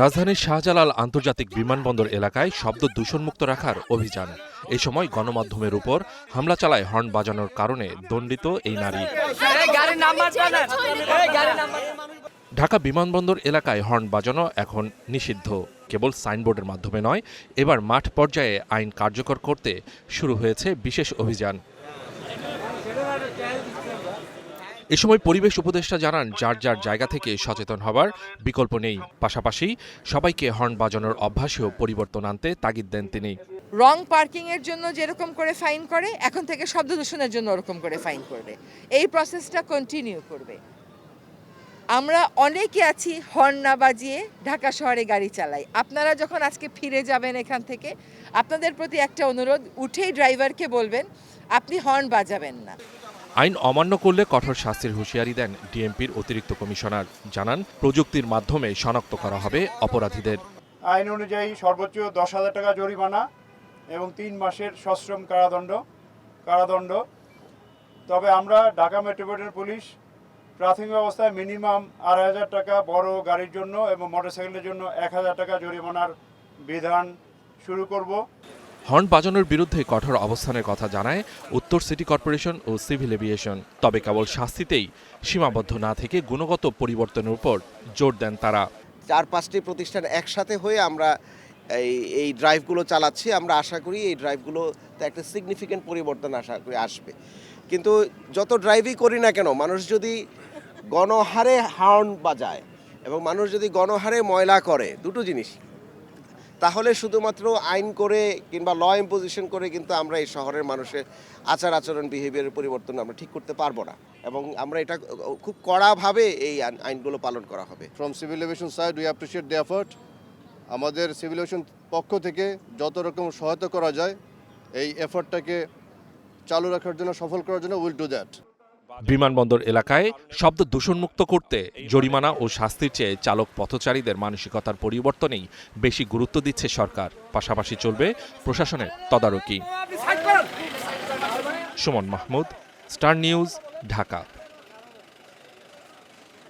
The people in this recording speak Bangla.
রাজধানীর শাহজালাল আন্তর্জাতিক বিমানবন্দর এলাকায় শব্দ দূষণমুক্ত রাখার অভিযান। এ সময় গণমাধ্যমের উপর হামলা চালায় হর্ন বাজানোর কারণে দণ্ডিত এই নারী। ঢাকা বিমানবন্দর এলাকায় হর্ন বাজানো এখন নিষিদ্ধ। কেবল সাইনবোর্ডের মাধ্যমে নয়, এবার মাঠ পর্যায়ে আইন কার্যকর করতে শুরু হয়েছে বিশেষ অভিযান। এ সময় পরিবেশ উপদেষ্টা জানান, যার যার জায়গা থেকে সচেতন হবার বিকল্প নেই। পাশাপাশি সবাইকে হর্ন বাজানোর অভ্যাসেও পরিবর্তন আনতে তাগিদ দেন তিনি। রং পার্কিং এর জন্য যেরকম করে ফাইন করে, এখন থেকে শব্দ দূষণের জন্য ওরকম করে ফাইন করবে। এই প্রসেসটা কন্টিনিউ করবে। আমরা অনেকে আছি হর্ন না বাজিয়ে ঢাকা শহরে গাড়ি চালাই। আপনারা যখন আজকে ফিরে যাবেন এখান থেকে, আপনাদের প্রতি একটা অনুরোধ, উঠেই ড্রাইভারকে বলবেন আপনি হর্ন বাজাবেন না। আইন অমান্য করলে কঠোর শাস্তির হুঁশিয়ারি দেন ডিএমপির অতিরিক্ত কমিশনার। জানান, প্রযুক্তির মাধ্যমে শনাক্ত করা হবে অপরাধীদের। আইন অনুযায়ী সর্বোচ্চ 10,000 টাকা জরিমানা এবং 3 মাসের সশ্রম কারাদণ্ড। তবে আমরা ঢাকা মেট্রোপলিটন পুলিশ প্রাথমিক অবস্থায় মিনিমাম 2,500 টাকা বড় গাড়ির জন্য এবং মোটরসাইকেলের জন্য 1,000 টাকা জরিমানার বিধান শুরু করব। হর্ন বাজানোর বিরুদ্ধে কঠোর অবস্থানের কথা জানায় উত্তর সিটি কর্পোরেশন ও সিভিল এভিয়েশন। তবে কেবল শাস্তিতেই সীমাবদ্ধ না থেকে গুণগত পরিবর্তনের উপর জোর দেন তারা। 4-5টি প্রতিষ্ঠান একসাথে হয়ে আমরা এই ড্রাইভগুলো চালাচ্ছি। আমরা আশা করি এই ড্রাইভগুলোতে একটা সিগনিফিক্যান্ট পরিবর্তন আশা করি আসবে। কিন্তু যত ড্রাইভই করি না কেন, মানুষ যদি গণহারে হর্ন বাজায় এবং মানুষ যদি গণহারে ময়লা করে, দুটো জিনিস, তাহলে শুধুমাত্র আইন করে কিংবা ল ইম্পোজিশন করে কিন্তু আমরা এই শহরের মানুষের আচরণ বিহেভিয়ারের পরিবর্তন আমরা ঠিক করতে পারবো না, এবং আমরা এটা খুব কড়াভাবে এই আইনগুলো পালন করা হবে। From civil aviation side we appreciate the effort. আমাদের সিভিল এভিয়েশন পক্ষ থেকে যত রকম সহায়তা করা যায় এই এফর্টটাকে চালু রাখার জন্য, সফল করার জন্য উইল ডু দ্যাট। বিমানবন্দর এলাকায় শব্দ দূষণমুক্ত করতে জরিমানা ও শাস্তির চেয়ে চালক পথচারীদের মানসিকতার পরিবর্তনেই বেশি গুরুত্ব দিচ্ছে সরকার। পাশাপাশি চলবে প্রশাসনের তদারকি। Suman Mahmud, star news, Dhaka.